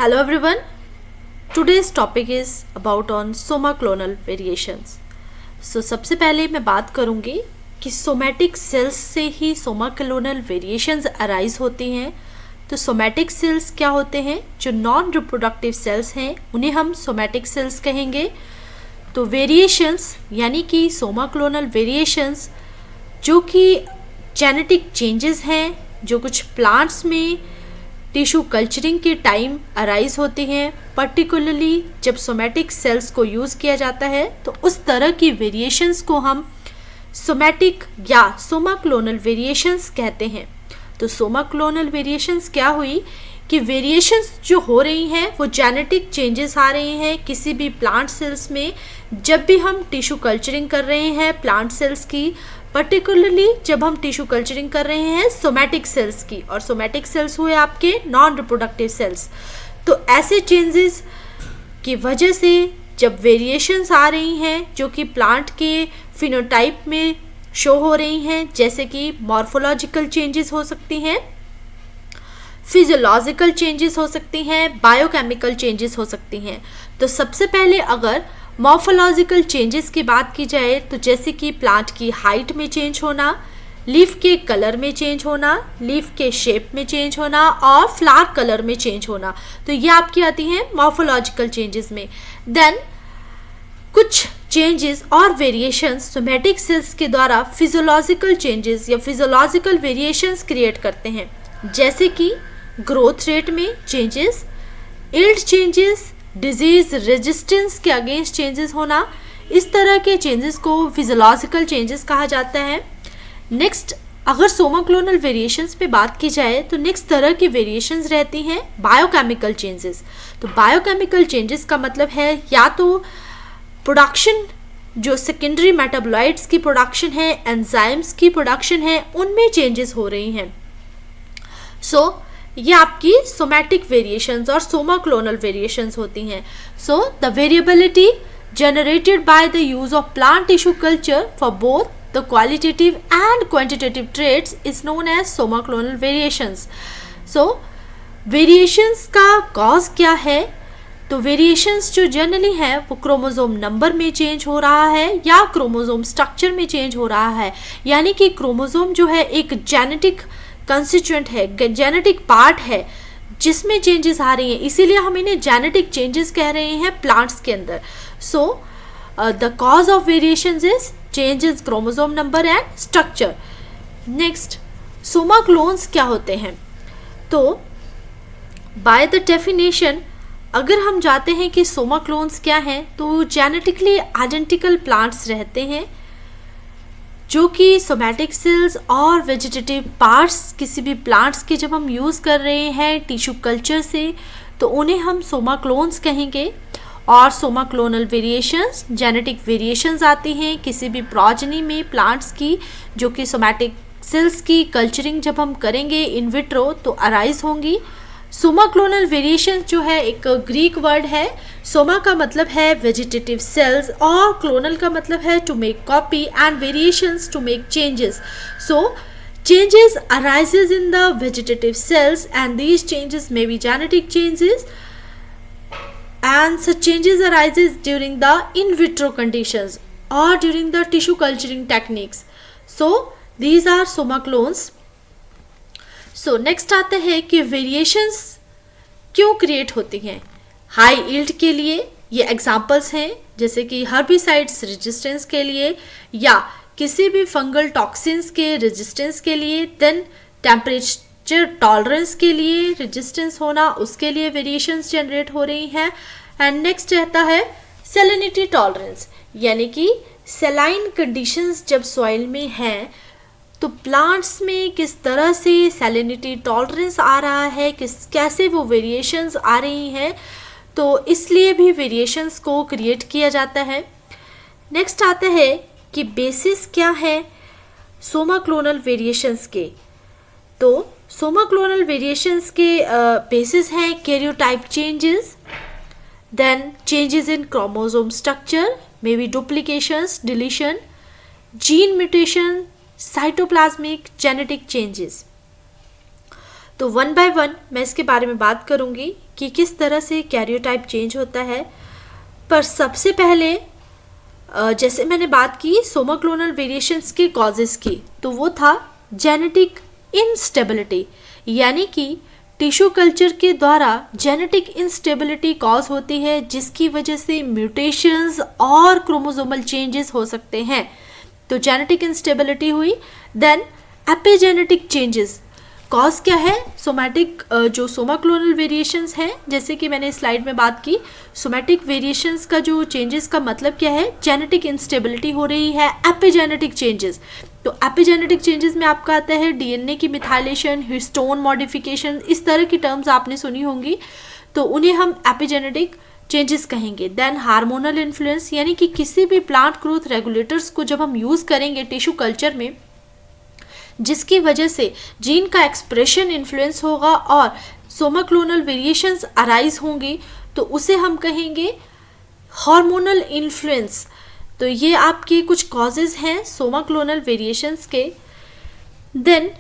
Hello everyone. Today's topic is about on somaclonal variations. सबसे पहले मैं बात करूंगी कि सोमैटिक सेल्स से ही सोमाक्लोनल वेरिएशंस अराइज होती हैं. तो सोमैटिक सेल्स क्या होते हैं? जो नॉन रिप्रोडक्टिव सेल्स हैं उन्हें हम सोमैटिक सेल्स कहेंगे. तो वेरिएशंस यानी कि सोमाक्लोनल वेरिएशंस जो कि जेनेटिक चेंजेस हैं जो कुछ प्लांट्स में टिश्यू कल्चरिंग के टाइम अराइज होती हैं, पर्टिकुलरली जब सोमैटिक सेल्स को यूज़ किया जाता है तो उस तरह की वेरिएशंस को हम सोमैटिक या सोमाक्लोनल वेरिएशंस कहते हैं. तो सोमाक्लोनल वेरिएशंस क्या हुई कि वेरिएशंस जो हो रही हैं वो जेनेटिक चेंजेस आ रही हैं किसी भी प्लांट सेल्स में. जब भी हम टिश्यू कल्चरिंग कर रहे हैं प्लांट सेल्स की, पर्टिकुलरली जब हम टिश्यू कल्चरिंग कर रहे हैं सोमैटिक सेल्स की, और सोमैटिक सेल्स हुए आपके नॉन रिप्रोडक्टिव सेल्स. तो ऐसे चेंजेस की वजह से जब वेरिएशंस आ रही हैं जो कि प्लांट के फिनोटाइप में शो हो रही हैं, जैसे कि मॉर्फोलॉजिकल चेंजेस हो सकती हैं, फिजियोलॉजिकल चेंजेस हो सकती हैं, बायोकेमिकल चेंजेस हो सकती हैं. तो सबसे पहले अगर मॉर्फोलॉजिकल चेंजेस की बात की जाए तो जैसे कि प्लांट की हाइट में चेंज होना, लीफ के कलर में चेंज होना, लीफ के शेप में चेंज होना और फ्लावर कलर में चेंज होना, तो ये आपकी आती हैं मॉर्फोलॉजिकल चेंजेस में. देन कुछ चेंजेस और वेरिएशंस सोमैटिक सेल्स के द्वारा फिजियोलॉजिकल चेंजेस या फिजियोलॉजिकल वेरिएशंस क्रिएट करते हैं, जैसे कि ग्रोथ रेट में changes, yield changes, disease resistance के अगेंस्ट चेंजेस होना. इस तरह के चेंजेस को फिजियोलॉजिकल चेंजेस कहा जाता है. नेक्स्ट अगर सोमाक्लोनल वेरिएशंस पे बात की जाए तो नेक्स्ट तरह की वेरिएशंस रहती हैं बायोकेमिकल चेंजेस. तो बायोकेमिकल चेंजेस का मतलब है या तो प्रोडक्शन, जो सेकेंडरी मेटाबोलाइट्स की प्रोडक्शन है, एंजाइम्स की प्रोडक्शन है, उनमें चेंजेस हो रही हैं. ये आपकी सोमैटिक वेरिएशंस और सोमाक्लोनल वेरिएशंस होती हैं. The variability generated by the use of plant tissue culture for both the qualitative and quantitative traits is known as somaclonal variations. Variations का कॉज क्या है? तो वेरिएशंस जो जनरली है वो क्रोमोसोम नंबर में चेंज हो रहा है या क्रोमोसोम स्ट्रक्चर में चेंज हो रहा है. यानी कि क्रोमोसोम जो है एक जेनेटिक कंस्टिट्यूएंट है, जेनेटिक पार्ट है जिसमें चेंजेस आ रही हैं, इसीलिए हम इन्हें जेनेटिक चेंजेस कह रहे हैं प्लांट्स के अंदर. The cause of variations is change in chromosome number and structure. Next somaclones क्या होते हैं? तो बाय द डेफिनेशन अगर हम जाते हैं कि सोमाक्लोन्स क्या हैं, तो जेनेटिकली आइडेंटिकल प्लांट्स रहते हैं जो कि सोमैटिक सेल्स और वेजिटेटिव पार्ट्स किसी भी प्लांट्स के जब हम यूज़ कर रहे हैं टिश्यू कल्चर से तो उन्हें हम सोमाक्लोन्स कहेंगे. और सोमाक्लोनल वेरिएशंस जेनेटिक वेरिएशंस आती हैं किसी भी प्रोजेनी में प्लांट्स की, जो कि सोमैटिक सेल्स की कल्चरिंग जब हम करेंगे इन विट्रो तो अराइज होंगी. सोमाक्लोनल वेरिएशंस जो है एक ग्रीक वर्ड है. सोमा का मतलब है वेजिटेटिव सेल्स और क्लोनल का मतलब है to make copy and variations to make changes. Changes arises in the vegetative cells and these changes may be genetic changes and such changes arises during the in vitro conditions or during the tissue culturing techniques. These are somaclones. Next आते हैं कि variations क्यों create होती हैं. High yield के लिए ये examples हैं, जैसे कि हर्बिसाइड्स रेजिस्टेंस के लिए या किसी भी फंगल टॉक्सिन्स के रेजिस्टेंस के लिए. देन टेम्परेचर टॉलरेंस के लिए रेजिस्टेंस होना, उसके लिए वेरिएशंस जनरेट हो रही हैं. एंड नेक्स्ट रहता है सैलिनिटी टॉलरेंस, यानी कि सैलाइन कंडीशंस जब सॉइल में हैं तो प्लांट्स में किस तरह से सैलिनिटी टॉलरेंस आ रहा है, कैसे वो वेरिएशंस आ रही हैं, तो इसलिए भी वेरिएशंस को क्रिएट किया जाता है. नेक्स्ट आता है कि बेसिस क्या है सोमाक्लोनल वेरिएशंस के. तो सोमाक्लोनल वेरिएशंस के बेसिस हैं karyotype changes, then changes in chromosome structure, may be duplications, deletion, gene mutation, cytoplasmic genetic changes. तो वन बाय वन मैं इसके बारे में बात करूंगी कि किस तरह से कैरियोटाइप चेंज होता है। पर सबसे पहले जैसे मैंने बात की सोमाक्लोनल वेरिएशंस के कॉजेज़ की, तो वो था जेनेटिक इंस्टेबिलिटी, यानी कि टिश्यू कल्चर के द्वारा जेनेटिक इंस्टेबिलिटी कॉज होती है, जिसकी वजह से म्यूटेशंस और क्रोमोसोमल चेंजेस हो सकते हैं। तो जेनेटिक इंस्टेबिलिटी हुई। देन एपिजेनेटिक चेंजेस कॉज क्या है? सोमैटिक जो सोमाक्लोनल वेरिएशंस हैं, जैसे कि मैंने स्लाइड में बात की, सोमैटिक वेरिएशंस का जो चेंजेस का मतलब क्या है? जेनेटिक इंस्टेबिलिटी हो रही है। एपिजेनेटिक चेंजेस, तो एपिजेनेटिक चेंजेस में आपका आता है डीएनए की मिथाइलेशन, हिस्टोन मॉडिफिकेशन, इस तरह की टर्म्स आपने सुनी होंगी, तो उन्हें हम एपिजेनेटिक चेंजेस कहेंगे। देन हार्मोनल इन्फ्लुएंस, यानी कि किसी भी प्लांट ग्रोथ रेगुलेटर्स को जब हम यूज़ करेंगे टिश्यू कल्चर में, जिसकी वजह से जीन का एक्सप्रेशन इन्फ्लुएंस होगा और सोमाक्लोनल वेरिएशंस अराइज होंगी, तो उसे हम कहेंगे हार्मोनल इन्फ्लुएंस। तो ये आपके कुछ कॉजेज़ हैं सोमाक्लोनल वेरिएशंस के। देन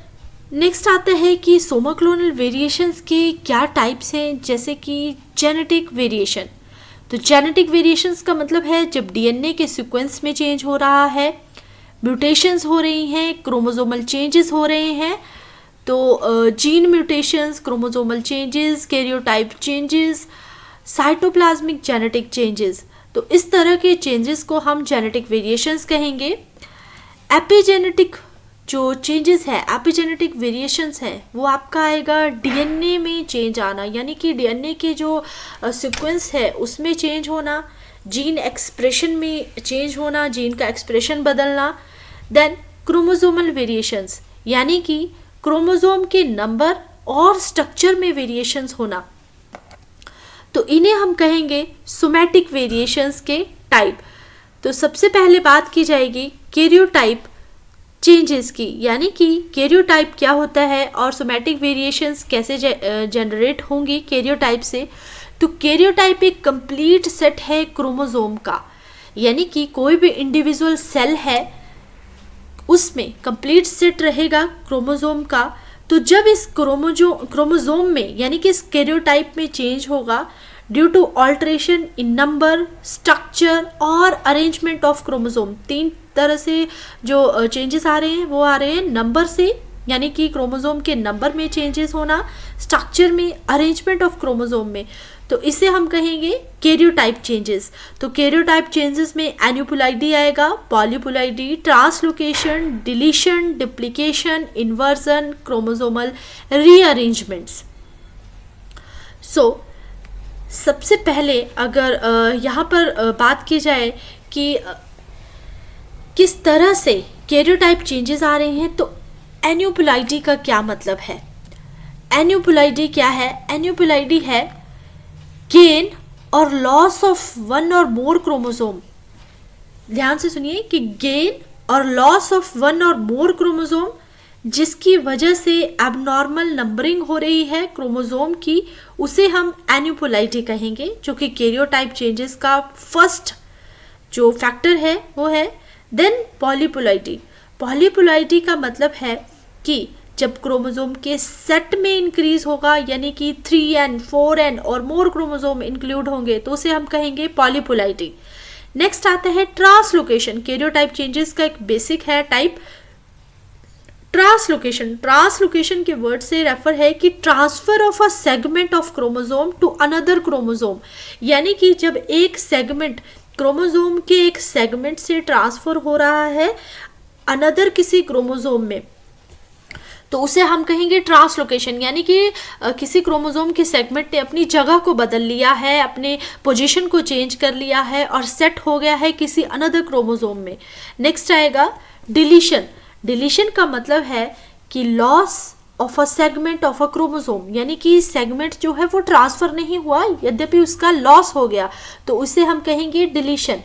नेक्स्ट आता है कि सोमाक्लोनल वेरिएशंस के क्या टाइप्स हैं, जैसे कि जेनेटिक वेरिएशन। तो जेनेटिक वेरिएशंस का मतलब है जब डीएनए के सीक्वेंस में चेंज हो रहा है, म्यूटेशंस हो रही हैं, क्रोमोसोमल चेंजेस हो रहे हैं, तो gene mutations, chromosomal changes, karyotype changes, cytoplasmic genetic changes, तो इस तरह के चेंजेस को हम जेनेटिक वेरिएशंस कहेंगे। एपिजेनेटिक जो चेंजेस है, एपिजेनेटिक वेरिएशंस है, वो आपका आएगा डीएनए में चेंज आना, यानी कि डीएनए के जो सीक्वेंस है उसमें चेंज होना, जीन एक्सप्रेशन में चेंज होना, जीन का एक्सप्रेशन बदलना। देन क्रोमोसोमल वेरिएशंस, यानी कि क्रोमोसोम के नंबर और स्ट्रक्चर में वेरिएशंस होना, तो इन्हें हम कहेंगे सोमैटिक वेरिएशंस के टाइप। तो सबसे पहले बात की जाएगी कैरियोटाइप चेंजेस की, यानी कि कैरियोटाइप क्या होता है और सोमैटिक वेरिएशंस कैसे जनरेट होंगी कैरियोटाइप से। तो कैरियोटाइप एक कंप्लीट सेट है क्रोमोसोम का, यानी कि कोई भी इंडिविजुअल सेल है उसमें कंप्लीट सेट रहेगा क्रोमोसोम का। तो जब इस क्रोमोसोम में, यानी कि इस कैरियोटाइप में चेंज होगा due to alteration in number, structure और अरेंजमेंट ऑफ क्रोमोसोम, तीन तरह से जो चेंजेस आ रहे हैं वो आ रहे हैं नंबर से, यानी कि क्रोमोसोम के नंबर में चेंजेस होना, स्ट्रक्चर में, अरेंजमेंट ऑफ क्रोमोसोम में, तो इसे हम कहेंगे कैरियोटाइप चेंजेस। तो कैरियोटाइप चेंजेस में एन्यूपुलाइडी आएगा, polyploidy, translocation, deletion, duplication, inversion, chromosomal rearrangements. सबसे पहले अगर यहाँ पर बात की जाए कि किस तरह से कैरियोटाइप चेंजेस आ रहे हैं, तो एन्यूपुलाइडी का क्या मतलब है? एन्यूपुलाइडी क्या है? एन्यूपुलाइडी है गेन और लॉस ऑफ वन और मोर क्रोमोसोम। ध्यान से सुनिए कि गेन और लॉस ऑफ वन और मोर क्रोमोसोम, जिसकी वजह से एबनॉर्मल नंबरिंग हो रही है क्रोमोसोम की, उसे हम एन्यूपुलाइडी कहेंगे, जो कि कैरियोटाइप चेंजेस का फर्स्ट जो फैक्टर है वो है। देन पॉलीपुलाइडी। पॉलीपुलाइडी का मतलब है कि जब क्रोमोसोम के सेट में इंक्रीज होगा, यानी कि 3n, 4n और मोर क्रोमोसोम इंक्लूड होंगे, तो उसे हम कहेंगे पॉलीपुलाइडी। नेक्स्ट आता है ट्रांसलोकेशन। कैरियोटाइप चेंजेस का एक बेसिक है टाइप ट्रांसलोकेशन। ट्रांसलोकेशन के वर्ड से रेफर है कि transfer of a segment of chromosome to another chromosome, यानी कि जब एक सेगमेंट क्रोमोसोम के एक सेगमेंट से ट्रांसफर हो रहा है अनदर किसी क्रोमोसोम में, तो उसे हम कहेंगे ट्रांसलोकेशन, यानी कि किसी क्रोमोसोम के सेगमेंट ने अपनी जगह को बदल लिया है, अपने पोजीशन को चेंज कर लिया है और सेट हो गया है किसी अनदर क्रोमोसोम में। नेक्स्ट आएगा डिलीशन। डिलीशन का मतलब है कि loss of a segment of a chromosome, यानी कि सेगमेंट जो है वो ट्रांसफर नहीं हुआ, यद्यपि उसका लॉस हो गया, तो उसे हम कहेंगे डिलीशन।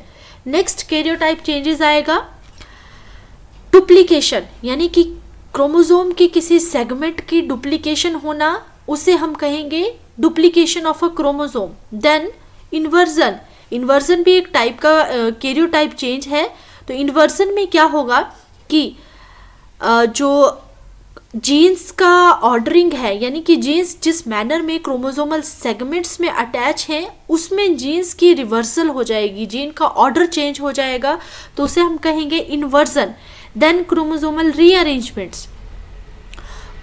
नेक्स्ट कैरियोटाइप चेंजेस आएगा डुप्लीकेशन, यानी कि क्रोमोसोम के किसी सेगमेंट की डुप्लीकेशन होना, उसे हम कहेंगे duplication of a chromosome. Then inversion. Inversion भी एक टाइप का कैरियोटाइप चेंज है। तो इन्वर्जन में क्या होगा कि जो जीन्स का ऑर्डरिंग है, यानी कि जीन्स जिस मैनर में क्रोमोसोमल सेगमेंट्स में अटैच हैं उसमें जीन्स की रिवर्सल हो जाएगी, जीन का ऑर्डर चेंज हो जाएगा, तो उसे हम कहेंगे inversion. Then chromosomal rearrangements.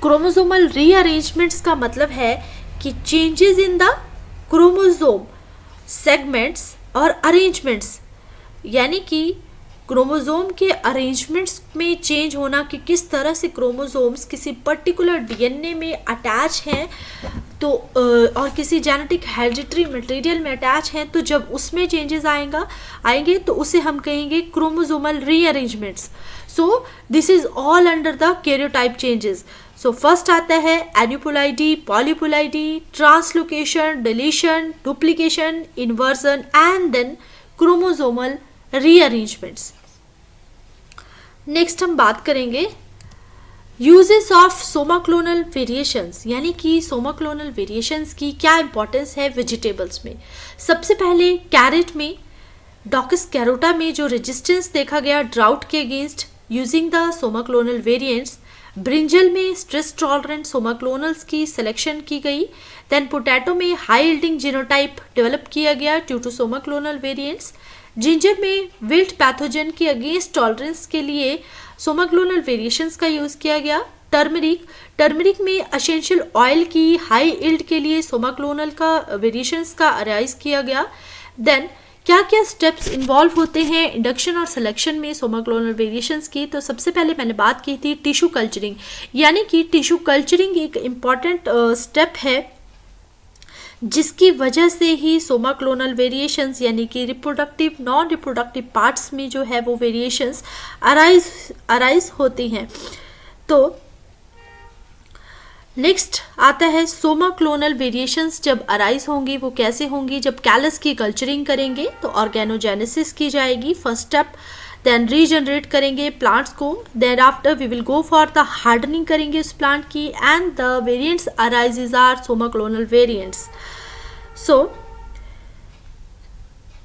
Chromosomal rearrangements का मतलब है कि changes in the chromosome segments और अरेंजमेंट्स, यानी कि क्रोमोसोम के अरेंजमेंट्स में चेंज होना, कि किस तरह से क्रोमोसोम्स किसी पर्टिकुलर डीएनए में अटैच हैं तो और किसी जेनेटिक हेरिडिटरी मटेरियल में अटैच हैं, तो जब उसमें चेंजेस आएंगे तो उसे हम कहेंगे chromosomal rearrangements. So this is all under the karyotype changes. So first आता है aneuploidy, polyploidy, translocation, deletion, duplication, inversion and then chromosomal rearrangements. Next हम बात करेंगे यूजेस ऑफ सोमाक्लोनल वेरिएशंस, यानी कि सोमाक्लोनल वेरिएशंस की क्या इंपॉर्टेंस है वेजिटेबल्स में। सबसे पहले कैरेट में, डॉकस कैरोटा में जो रेजिस्टेंस देखा गया ड्राउट के against using the somaclonal variants. Brinjal में स्ट्रेस टॉलरेंट सोमाक्लोनल्स की सिलेक्शन की गई। देन पोटैटो में हाई यील्डिंग जीनोटाइप डेवलप किया गया due to somaclonal variants. Ginger में विल्ट पैथोजन के अगेंस्ट टॉलरेंस के लिए सोमाक्लोनल वेरिएशंस का यूज़ किया गया। टर्मरिक में एसेंशियल ऑयल की हाई यील्ड के लिए सोमाक्लोनल का वेरिएशंस का अराइज किया गया। देन क्या क्या स्टेप्स इन्वॉल्व होते हैं इंडक्शन और सिलेक्शन में सोमाक्लोनल वेरिएशंस की, तो सबसे पहले मैंने बात की थी टिश्यू कल्चरिंग, यानी कि टिश्यू कल्चरिंग एक इम्पॉर्टेंट स्टेप है जिसकी वजह से ही सोमाक्लोनल वेरिएशंस यानी कि रिप्रोडक्टिव नॉन रिप्रोडक्टिव पार्ट्स में जो है वो वेरिएशंस अराइज होती हैं। तो नेक्स्ट आता है सोमाक्लोनल वेरिएशंस जब अराइज होंगी वो कैसे होंगी, जब कैलस की कल्चरिंग करेंगे तो ऑर्गेनोजेनेसिस की जाएगी फर्स्ट स्टेप। देन रीजनरेट करेंगे प्लांट्स को, then after we will go for the hardening करेंगे उस प्लांट की, and the variants arises are somaclonal variants. So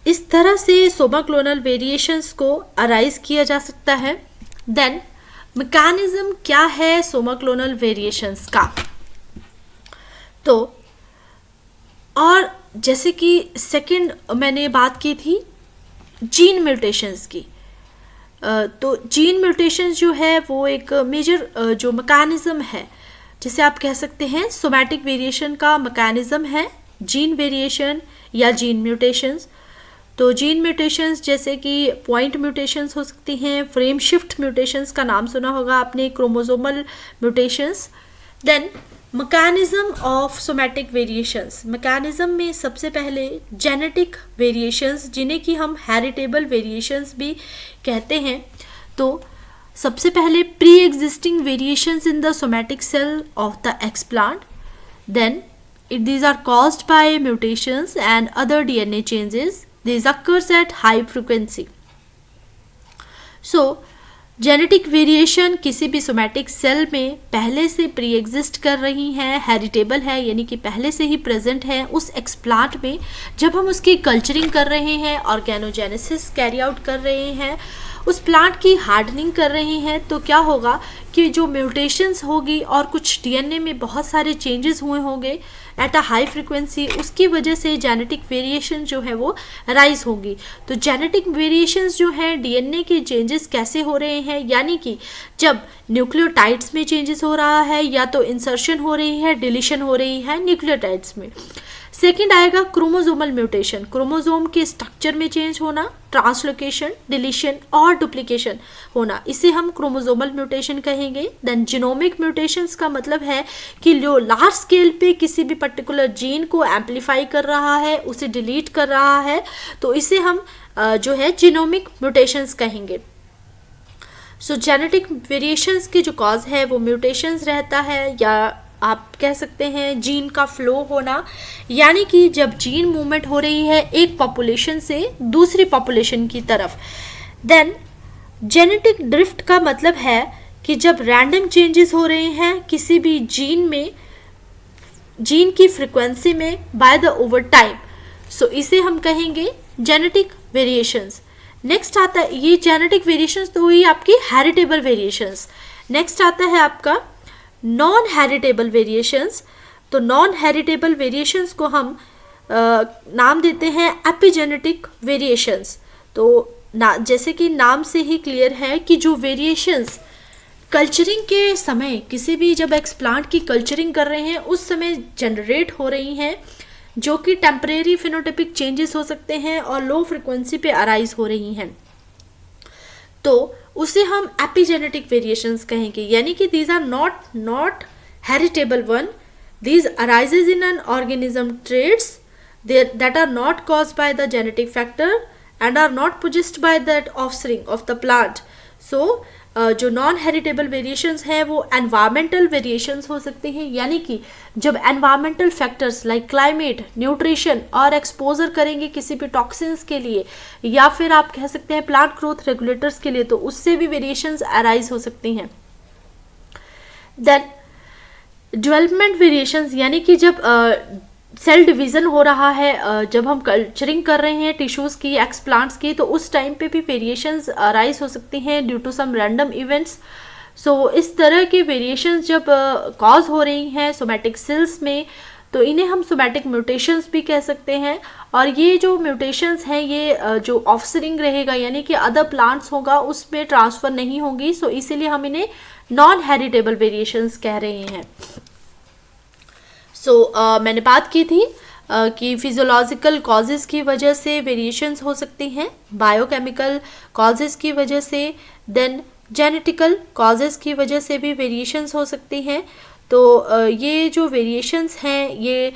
इस तरह से सोमाक्लोनल वेरिएशंस को अराइज किया जा सकता है। देन मैकेनिज्म क्या है सोमाक्लोनल वेरिएशंस का, तो और जैसे कि सेकंड मैंने बात की थी जीन म्यूटेशंस की, तो जीन म्यूटेशंस जो है वो एक मेजर जो मैकेनिज्म है, जिसे आप कह सकते हैं सोमैटिक वेरिएशन का मैकेनिज्म है जीन वेरिएशन या जीन म्यूटेशंस। तो जीन म्यूटेशंस जैसे कि पॉइंट म्यूटेशंस हो सकती हैं, फ्रेम शिफ्ट म्यूटेशंस का नाम सुना होगा आपने, chromosomal mutations. Then mechanism of somatic variations, mechanism में सबसे पहले जेनेटिक वेरिएशंस जिन्हें कि हम हेरिटेबल वेरिएशंस भी कहते हैं। तो सबसे पहले pre existing variations in the somatic cell of the explant, then these are caused by mutations and other DNA changes. These occurs at high frequency. So genetic variation किसी भी सोमैटिक सेल में पहले से प्री एग्जिस्ट कर रही हैं, heritable है यानी कि पहले से ही प्रेजेंट है उस एक्सप्लांट में। जब हम उसकी कल्चरिंग कर रहे हैं, ऑर्गेनोजेनेसिस कैरी आउट कर रहे हैं, उस प्लांट की हार्डनिंग कर रहे हैं, तो क्या होगा कि जो म्यूटेशंस होगी और कुछ डीएनए में बहुत सारे चेंजेस हुए होंगे एट अ हाई फ्रिक्वेंसी, उसकी वजह से जेनेटिक वेरिएशन जो है वो राइज होगी। तो जेनेटिक वेरिएशंस जो हैं डीएनए के चेंजेस कैसे हो रहे हैं, यानी कि जब न्यूक्लियोटाइड्स में चेंजेस हो रहा है या तो इंसर्शन हो रही है, डिलीशन हो रही है न्यूक्लियोटाइड्स में। सेकंड आएगा क्रोमोसोमल म्यूटेशन, क्रोमोसोम के स्ट्रक्चर में चेंज होना, ट्रांसलोकेशन, डिलीशन और डुप्लीकेशन होना, इसे हम क्रोमोसोमल म्यूटेशन कहेंगे। देन जीनोमिक म्यूटेशंस का मतलब है कि जो लार्ज स्केल पे किसी भी पर्टिकुलर जीन को एम्पलीफाई कर रहा है, उसे डिलीट कर रहा है, तो इसे हम जो है जीनोमिक म्यूटेशंस कहेंगे। सो जेनेटिक वेरिएशंस की जो कॉज है वो म्यूटेशंस रहता है, या आप कह सकते हैं जीन का फ्लो होना, यानी कि जब जीन मूवमेंट हो रही है एक पॉपुलेशन से दूसरी पॉपुलेशन की तरफ। देन जेनेटिक ड्रिफ्ट का मतलब है कि जब रैंडम चेंजेस हो रहे हैं किसी भी जीन में, जीन की फ्रिक्वेंसी में बाय द ओवर टाइम, सो इसे हम कहेंगे जेनेटिक वेरिएशंस। नेक्स्ट आता है, ये जेनेटिक वेरिएशंस तो हुई आपकी हेरिटेबल वेरिएशंस। नेक्स्ट आता है आपका नॉन हेरिटेबल वेरिएशंस, तो नॉन हेरिटेबल वेरिएशंस को हम नाम देते हैं एपिजेनेटिक वेरिएशंस। तो जैसे कि नाम से ही क्लियर है कि जो वेरिएशंस कल्चरिंग के समय, किसी भी जब एक्सप्लांट की कल्चरिंग कर रहे हैं उस समय जनरेट हो रही हैं, जो कि टेम्परेरी फिनोटाइपिक चेंजेस हो सकते हैं और लो फ्रिक्वेंसी पे अराइज हो रही हैं, तो उसे हम एपिजेनेटिक वेरिएशंस कहेंगे। यानी कि these are not heritable one, these arises in an organism traits that are not caused by the genetic factor and are not possessed by that offspring of the plant. So जो non heritable variations हैं वो environmental variations हो सकते हैं, यानी कि जब environmental factors like climate, nutrition और एक्सपोजर करेंगे किसी भी टॉक्सिन्स के लिए, या फिर आप कह सकते हैं प्लांट ग्रोथ रेगुलेटर्स के लिए, तो उससे भी वेरिएशंस अराइज हो सकती हैं। देन डेवलपमेंट वेरिएशंस, यानी कि जब सेल डिवीज़न हो रहा है, जब हम कल्चरिंग कर रहे हैं टिश्यूज़ की, एक्सप्लांट्स की, तो उस टाइम पे भी वेरिएशंस अराइज हो सकती हैं due to some random events. So इस तरह के वेरिएशंस जब कॉज हो रही हैं सोमैटिक सेल्स में, तो इन्हें हम सोमैटिक म्यूटेशंस भी कह सकते हैं। और ये जो म्यूटेशंस हैं ये जो ऑफस्प्रिंग रहेगा यानी कि अदर प्लांट्स होगा उसमें ट्रांसफ़र नहीं होंगी, सो इसीलिए हम इन्हें नॉन हेरिटेबल वेरिएशंस कह रहे हैं। मैंने बात की थी कि फिजियोलॉजिकल कॉजेज़ की वजह से वेरिएशंस हो सकती हैं, बायोकेमिकल कॉजेज़ की वजह से, देन जेनेटिकल कॉजेज़ की वजह से भी वेरिएशंस हो सकती हैं। तो ये जो वेरिएशंस हैं ये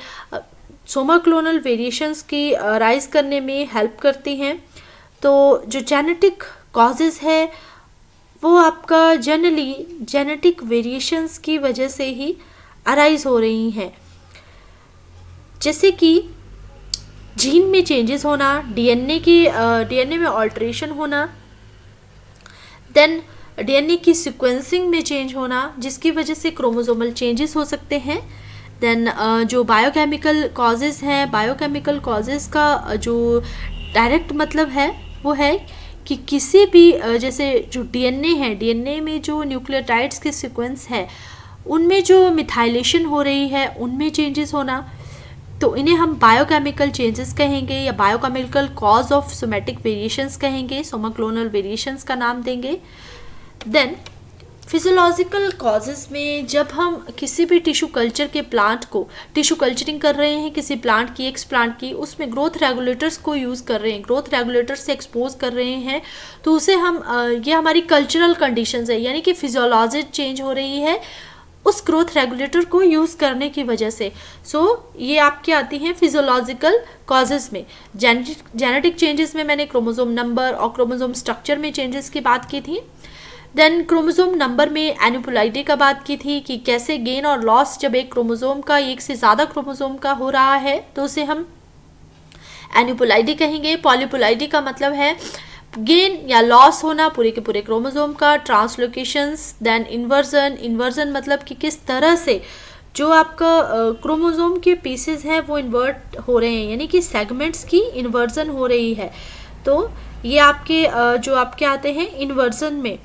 सोमाक्लोनल वेरिएशंस की राइज करने में हेल्प करती हैं। तो जो जेनेटिक कॉजेज़ है वो आपका जनरली जेनेटिक वेरिएशंस की वजह से ही अराइज हो रही हैं, जैसे कि जीन में चेंजेस होना, डीएनए में ऑल्ट्रेशन होना, देन डीएनए की सीक्वेंसिंग में चेंज होना जिसकी वजह से क्रोमोसोमल चेंजेस हो सकते हैं। देन जो बायोकेमिकल कॉजेज़ हैं, बायोकेमिकल कॉजेज़ का जो डायरेक्ट मतलब है वो है कि किसी भी जैसे जो डीएनए है, डीएनए में जो न्यूक्लियोटाइड्स के सीक्वेंस है उनमें जो मिथाइलेशन हो रही है उनमें चेंजेस होना, तो इन्हें हम बायोकेमिकल चेंजेस कहेंगे या biochemical cause of somatic variations कहेंगे, सोमाक्लोनल वेरिएशंस का नाम देंगे। देन फिजियोलॉजिकल कॉजेज़ में जब हम किसी भी टिश्यू कल्चर के प्लांट को टिश्यू कल्चरिंग कर रहे हैं, किसी प्लांट की, एक्सप्लांट की, उसमें ग्रोथ रेगुलेटर्स को यूज़ कर रहे हैं, ग्रोथ रेगुलेटर्स से एक्सपोज कर रहे हैं, तो उसे हम ये हमारी कल्चरल कंडीशंस है, यानी कि फिजियोलॉजी चेंज हो रही है उस ग्रोथ रेगुलेटर को यूज़ करने की वजह से। ये आपकी आती हैं फिजियोलॉजिकल कॉजेज़ में। जेनेटिक चेंजेस में मैंने क्रोमोसोम नंबर और क्रोमोसोम स्ट्रक्चर में चेंजेस की बात की थी। देन क्रोमोसोम नंबर में एन्यूपुलाइटी का बात की थी कि कैसे गेन और लॉस जब एक क्रोमोसोम का एक से ज़्यादा क्रोमोसोम का हो रहा है तो उसे हम एन्यूपुलाइटी कहेंगे। पॉलीपुलाइटी का मतलब है गेन या लॉस होना पूरे के पूरे क्रोमोसोम का। ट्रांसलोकेशंस, देन इन्वर्जन मतलब कि किस तरह से जो आपका क्रोमोसोम के पीसेस हैं वो इन्वर्ट हो रहे हैं, यानी कि सेगमेंट्स की इन्वर्जन हो रही है, तो ये आपके जो आपके आते हैं इन्वर्जन में।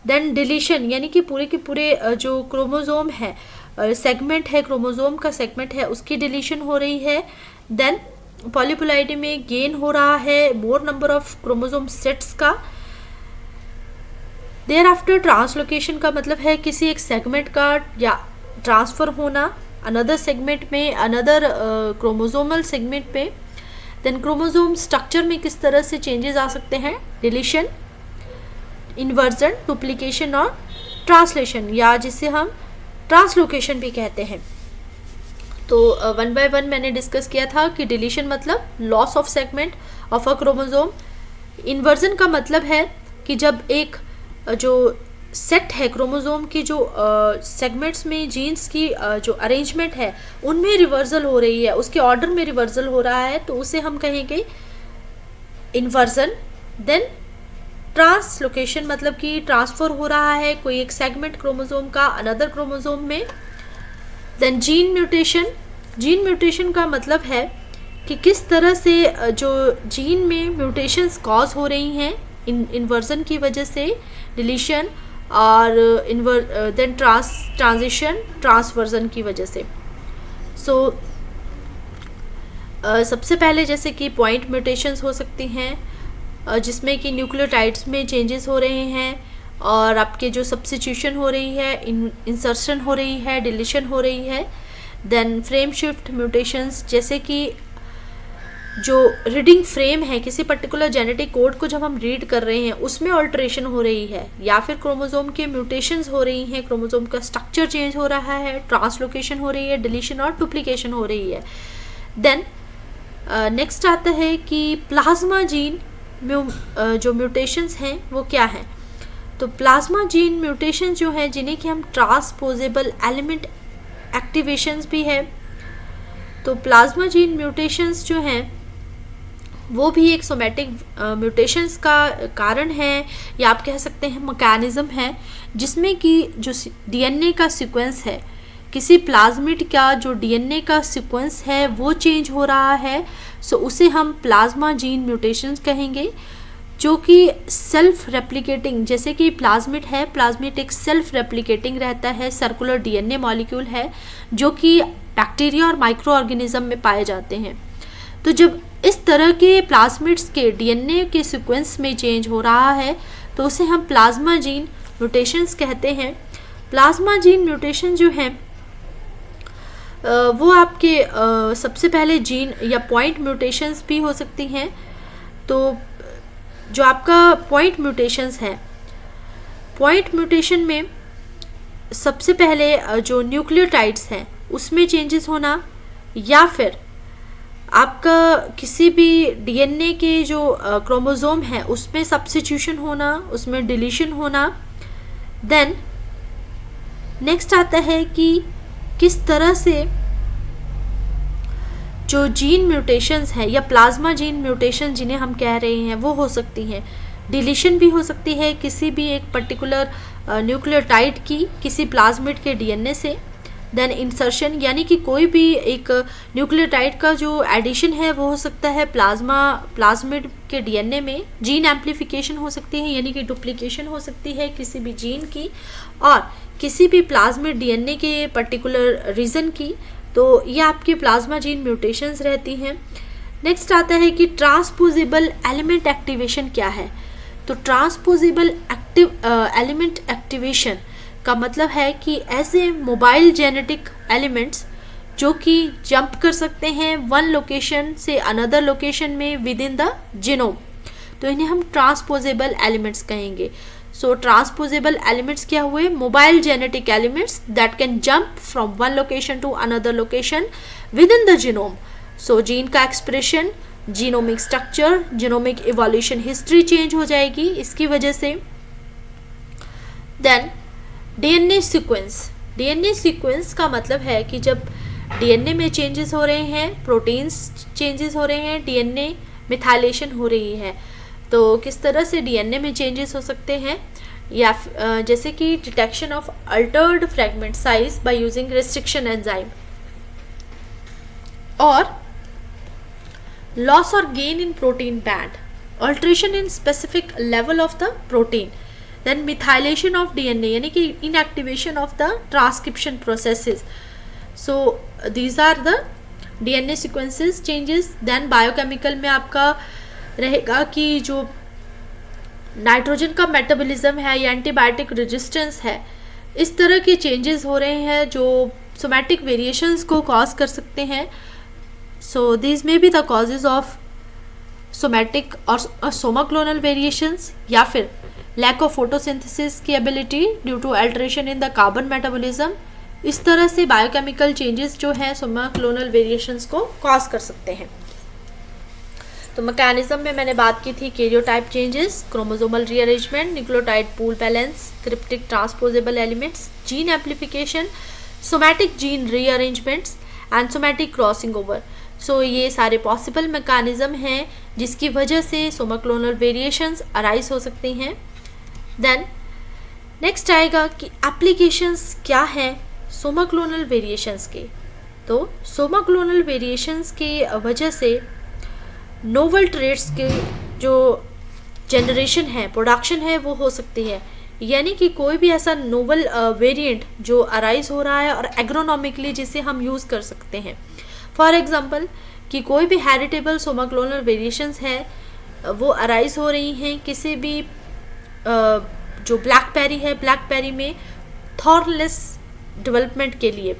देन डिलीशन, यानी कि पूरे के पूरे जो क्रोमोसोम है, सेगमेंट है, क्रोमोसोम का सेगमेंट है, उसकी डिलीशन हो रही है। देन पॉलीपुलाइटी में गेन हो रहा है मोर नंबर ऑफ क्रोमोसोम सेट्स का। देयर आफ्टर ट्रांसलोकेशन का मतलब है किसी एक सेगमेंट का या ट्रांसफ़र होना अनदर सेगमेंट में, अनदर क्रोमोसोमल सेगमेंट पे। देन क्रोमोसोम स्ट्रक्चर में किस तरह से चेंजेस आ सकते हैं, डिलीशन, इन्वर्जन, डुप्लीकेशन और ट्रांसलेशन, या जिसे हम ट्रांसलोकेशन भी कहते हैं। तो वन बाय वन मैंने डिस्कस किया था कि डिलीशन मतलब loss of segment of a chromosome. Inversion का मतलब है कि जब एक जो सेट है क्रोमोसोम की, जो सेगमेंट्स में जीन्स की जो अरेंजमेंट है उनमें रिवर्सल हो रही है, उसके ऑर्डर में रिवर्सल हो रहा है, तो उसे हम कहेंगे इन्वर्जन। देन ट्रांसलोकेशन मतलब कि ट्रांसफ़र हो रहा है कोई एक सेगमेंट क्रोमोसोम का अनदर क्रोमोसोम में। देन जीन म्यूटेशन का मतलब है कि किस तरह से जो जीन में म्यूटेशंस कॉज हो रही हैं इन्वर्जन की वजह से, डिलीशन और देन ट्रांजिशन ट्रांसवर्जन की वजह से। सो सबसे पहले जैसे कि पॉइंट म्यूटेशंस हो सकती हैं जिसमें कि न्यूक्लियोटाइड्स में चेंजेस हो रहे हैं और आपके जो सब्स्टिट्यूशन हो रही है, इंसर्शन हो रही है, डिलीशन हो रही है। देन फ्रेम शिफ्ट म्यूटेशंस, जैसे कि जो रीडिंग फ्रेम है किसी पर्टिकुलर जेनेटिक कोड को जब हम रीड कर रहे हैं उसमें ऑल्ट्रेशन हो रही है, या फिर क्रोमोसोम के म्यूटेशंस हो रही हैं, क्रोमोसोम का स्ट्रक्चर चेंज हो रहा है, ट्रांसलोकेशन हो रही है, डिलीशन और डुप्लीकेशन हो रही है। देन नेक्स्ट आता है कि प्लाज्मा जीन जो म्यूटेशंस हैं वो क्या हैं। तो प्लाज्मा जीन म्यूटेशन जो हैं जिन्हें कि हम ट्रांसपोजेबल एलिमेंट एक्टिवेशंस भी है। तो प्लाज्मा जीन म्यूटेशंस जो हैं वो भी एक सोमैटिक म्यूटेशंस का कारण है, या आप कह सकते हैं मैकेनिज्म है, जिसमें कि जो डीएनए का सीक्वेंस है, किसी प्लाज्मिड का जो डीएनए का सीक्वेंस है वो चेंज हो रहा है। सो उसे हम प्लाज्मा जीन म्यूटेशंस कहेंगे, जो कि सेल्फ रेप्लिकेटिंग, जैसे कि प्लाज्मिड है, प्लाज्मिड एक सेल्फ रेप्लिकेटिंग रहता है, सर्कुलर डीएनए मॉलिक्यूल है जो कि बैक्टीरिया और माइक्रो ऑर्गेनिज्म में पाए जाते हैं। तो जब इस तरह के प्लाज्मिड्स के डीएनए के सीक्वेंस में चेंज हो रहा है तो उसे हम प्लाज्मा जीन म्यूटेशंस कहते हैं। प्लाज्मा जीन म्यूटेशन जो है वो आपके सबसे पहले जीन या पॉइंट म्यूटेशंस भी हो सकती हैं। तो जो आपका पॉइंट म्यूटेशंस है, पॉइंट म्यूटेशन में सबसे पहले जो न्यूक्लियोटाइड्स हैं उसमें चेंजेस होना, या फिर आपका किसी भी डीएनए के जो क्रोमोसोम है उसमें सब्स्टिट्यूशन होना, उसमें डिलीशन होना। देन नेक्स्ट आता है कि किस तरह से जो जीन म्यूटेशंस है या प्लाज्मा जीन म्यूटेशन जिन्हें हम कह रहे हैं वो हो सकती हैं। डिलीशन भी हो सकती है किसी भी एक पर्टिकुलर न्यूक्लियोटाइड की किसी प्लाज्मिड के डीएनए से। देन इंसर्शन, यानी कि कोई भी एक न्यूक्लियोटाइड का जो एडिशन है वो हो सकता है प्लाज्मिड के डीएनए में। जीन एम्प्लीफिकेशन हो सकती है, यानी कि डुप्लीकेशन हो सकती है किसी भी जीन की और किसी भी प्लाज्मिड डीएनए के पर्टिकुलर रीजन की। तो ये आपके प्लाज्मा जीन म्यूटेशंस रहती हैं। नेक्स्ट आता है कि ट्रांसपोजेबल एलिमेंट एक्टिवेशन क्या है। तो ट्रांसपोजेबल एलिमेंट एक्टिवेशन का मतलब है कि ऐसे मोबाइल जेनेटिक एलिमेंट्स जो कि जंप कर सकते हैं वन लोकेशन से अनदर लोकेशन में विद इन द जीनोम, तो इन्हें हम ट्रांसपोजेबल एलिमेंट्स कहेंगे। सो ट्रांसपोजेबल एलिमेंट्स क्या हुए? Mobile genetic elements that can jump from one location to another location within the genome. So gene का expression, genomic structure, genomic evolution history change हो जाएगी इसकी वजह से। Then DNA sequence. DNA sequence का मतलब है कि जब डीएनए में चेंजेस हो रहे हैं, प्रोटीन्स चेंजेस हो रहे हैं, डीएनए मिथाइलेशन हो रही है, तो किस तरह से डीएनए में चेंजेस हो सकते हैं, या जैसे कि detection of Altered fragment size by using restriction enzyme, और लॉस और gain in protein band, alteration in specific level of the protein, then methylation of DNA यानी कि inactivation of the transcription processes. So these are the DNA sequences changes. Then biochemical में आपका रहेगा कि जो nitrogen का metabolism है या एंटीबायोटिक रेजिस्टेंस है, इस तरह के चेंजेस हो रहे हैं जो सोमैटिक वेरिएशंस को कॉज कर सकते हैं. So this may be the causes of somatic और सोमाक्लोनल वेरिएशंस, या फिर लैक ऑफ फोटोसिंथेसिस की ability due to alteration in the carbon metabolism. इस तरह से बायोकेमिकल चेंजेस जो है सोमाक्लोनल वेरिएशंस को कॉज कर सकते हैं. तो मैकेनिज्म में मैंने बात की थी karyotype changes, chromosomal rearrangement, nucleotide pool balance, cryptic transposable elements, gene amplification, somatic gene rearrangements and somatic crossing over. So ये सारे पॉसिबल मैकेनिज्म हैं जिसकी वजह से सोमाक्लोनल वेरिएशंस अराइज हो सकती हैं. देन नेक्स्ट आएगा कि एप्लीकेशंस क्या हैं सोमाक्लोनल वेरिएशंस के. तो सोमाक्लोनल वेरिएशंस के वजह से नोवल ट्रेट्स के जो जनरेशन है, प्रोडक्शन है, वो हो सकती है. यानी कि कोई भी ऐसा नोवल वेरिएंट जो अराइज हो रहा है और एग्रोनॉमिकली जिसे हम यूज़ कर सकते हैं। फॉर एग्जांपल कि कोई भी हेरिटेबल सोमाक्लोनल वेरिएशंस है वो अराइज हो रही हैं किसी भी जो ब्लैकबेरी है, ब्लैकबेरी में थॉर्नलेस डेवलपमेंट के लिए।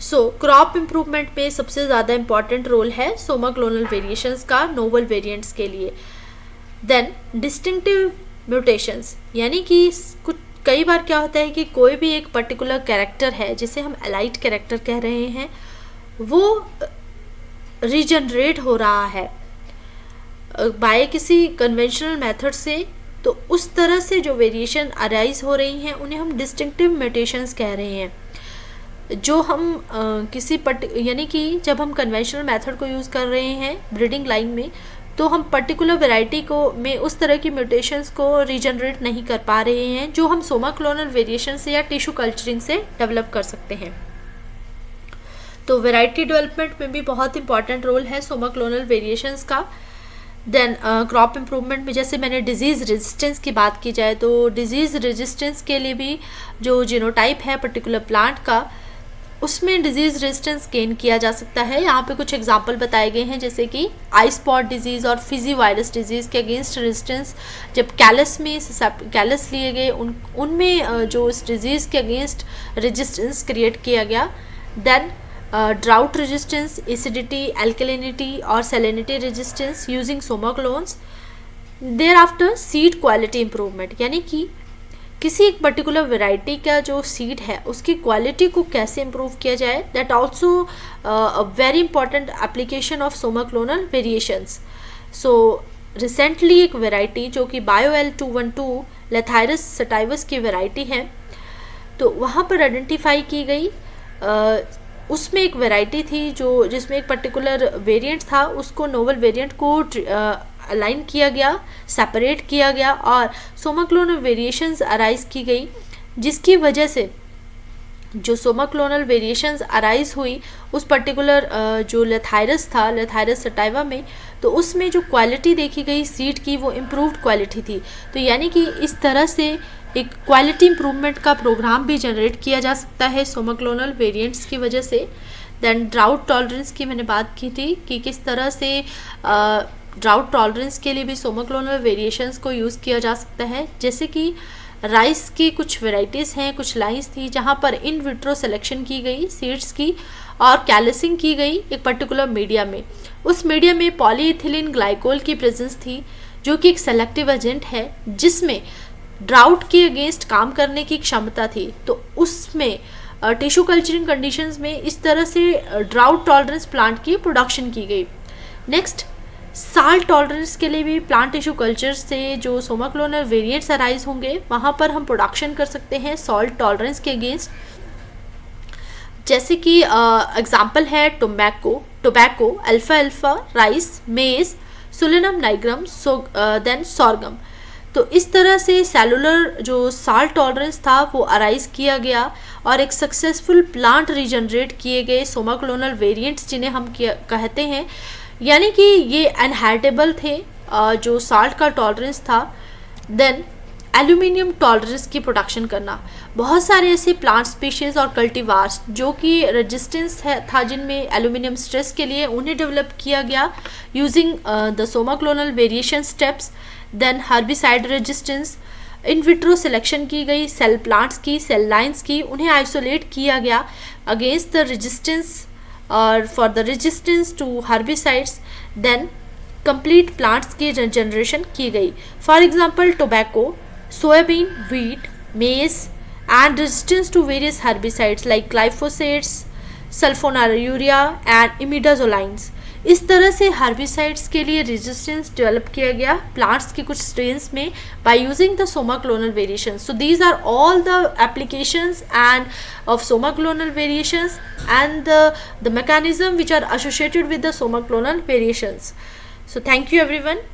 सो क्रॉप इम्प्रूवमेंट में सबसे ज़्यादा इम्पॉर्टेंट रोल है सोमाक्लोनल वेरिएशंस का नोवल वेरिएंट्स के लिए। देन डिस्टिंक्टिव म्यूटेशंस, यानी कि कुछ कई बार क्या होता है कि कोई भी एक पर्टिकुलर कैरेक्टर है जिसे हम एलाइट कैरेक्टर कह रहे हैं, वो रीजनरेट हो रहा है बाय किसी कन्वेंशनल मेथड से, तो उस तरह से जो वेरिएशन अराइज हो रही हैं उन्हें हम डिस्टिंक्टिव म्यूटेशंस कह रहे हैं। जो हम यानी कि जब हम कन्वेंशनल मेथड को यूज़ कर रहे हैं ब्रीडिंग लाइन में, तो हम पर्टिकुलर वैरायटी को में उस तरह की म्यूटेशंस को रीजनरेट नहीं कर पा रहे हैं जो हम सोमाक्लोनल वेरिएशन से या टिश्यू कल्चरिंग से डेवलप कर सकते हैं। तो वैरायटी डेवलपमेंट में भी बहुत इंपॉर्टेंट रोल है सोमाक्लोनल वेरिएशंस का। देन क्रॉप इम्प्रूवमेंट में जैसे मैंने डिजीज़ रेजिस्टेंस की बात की जाए, तो डिजीज़ रेजिस्टेंस के लिए भी जो जीनोटाइप है पर्टिकुलर प्लांट का, उसमें डिजीज़ रेजिस्टेंस गेन किया जा सकता है। यहाँ पे कुछ एग्जांपल बताए गए हैं, जैसे कि आई स्पॉट डिजीज़ और फिजी वायरस डिजीज़ के अगेंस्ट रेजिस्टेंस जब कैलस लिए गए उनमें जो इस डिजीज़ के अगेंस्ट रेजिस्टेंस क्रिएट किया गया। Then drought resistance, acidity, alkalinity और salinity resistance using somaclones. Thereafter seed quality improvement, यानी कि किसी एक पर्टिकुलर वैरायटी का जो सीड है उसकी क्वालिटी को कैसे इम्प्रूव किया जाए, that also a very important application of somaclonal variations. So recently एक वैरायटी जो कि BioL212 लेथाइरस सटाइवस की वैरायटी है, तो वहाँ पर आइडेंटिफाई की गई उसमें एक वैरायटी थी जिसमें एक पर्टिकुलर वेरिएंट था, उसको नोवल वेरिएंट को अलाइन किया गया, सेपरेट किया गया और सोमाक्लोनल वेरिएशंस अराइज की गई, जिसकी वजह से जो सोमाक्लोनल वेरिएशंस अराइज हुई उस पर्टिकुलर जो लेथाइरस था, लेथाइरस सटाइवा में, तो उसमें जो क्वालिटी देखी गई सीड की वो इम्प्रूव्ड क्वालिटी थी। तो यानी कि इस तरह से एक क्वालिटी इम्प्रूवमेंट का प्रोग्राम भी जनरेट किया जा सकता है सोमाक्लोनल वेरिएंट्स की वजह से। देन ड्राउट टॉलरेंस की मैंने बात की थी कि किस तरह से ड्राउट टॉलरेंस के लिए भी सोमाक्लोनल वेरिएशंस को यूज़ किया जा सकता है। जैसे कि राइस की कुछ वेराइटीज़ हैं, कुछ लाइन्स थी जहाँ पर इन विट्रो सिलेक्शन की गई सीड्स की और कैलसिंग की गई एक पर्टिकुलर मीडिया में। उस मीडिया में पॉलीइथिलीन ग्लाइकोल की प्रेजेंस थी जो कि एक सेलेक्टिव एजेंट है जिसमें ड्राउट के अगेंस्ट काम करने की क्षमता थी। तो उसमें टिश्यू कल्चरिंग कंडीशंस में इस तरह से ड्राउट टॉलरेंस प्लांट की प्रोडक्शन की गई। नेक्स्ट, साल्ट टॉलरेंस के लिए भी प्लांट टिश्यू कल्चर से जो सोमाक्लोनल वेरिएंट्स अराइज होंगे वहाँ पर हम प्रोडक्शन कर सकते हैं सॉल्ट टॉलरेंस के अगेंस्ट। जैसे कि एग्जाम्पल है टोबैको, अल्फा, राइस, मेज, सोलेनम नाइग्रम, देन सोरगम। तो इस तरह से सेलुलर जो साल्ट टॉलरेंस था वो अराइज किया गया और एक सक्सेसफुल प्लांट रीजनरेट किए गए सोमाक्लोनल वेरिएंट्स जिन्हें हम कहते हैं, यानी कि ये अनहेरिटेबल थे जो साल्ट का टॉलरेंस था। देन एल्यूमिनियम टॉलरेंस की प्रोडक्शन करना, बहुत सारे ऐसे प्लांट स्पीशीज़ और कल्टीवार्स जो कि रेजिस्टेंस था जिनमें एल्यूमिनियम स्ट्रेस के लिए, उन्हें डेवलप किया गया using the somaclonal variation steps. Then herbicide resistance, in vitro selection की गई सेल प्लांट्स की, सेल लाइन्स की, उन्हें आइसोलेट किया गया अगेंस्ट द रेजिस्टेंस और for the resistance to herbicides. Then complete plants की जनरेशन की गई। For example tobacco, soybean, wheat, maize and resistance to various herbicides like glyphosates, sulfonylurea and imidazolines। इस तरह से herbicides के लिए resistance develop किया गया plants के कुछ strains में by using the somaclonal variations। So these are all the applications and of somaclonal variations and the mechanism which are associated with the somaclonal variations। So thank you everyone।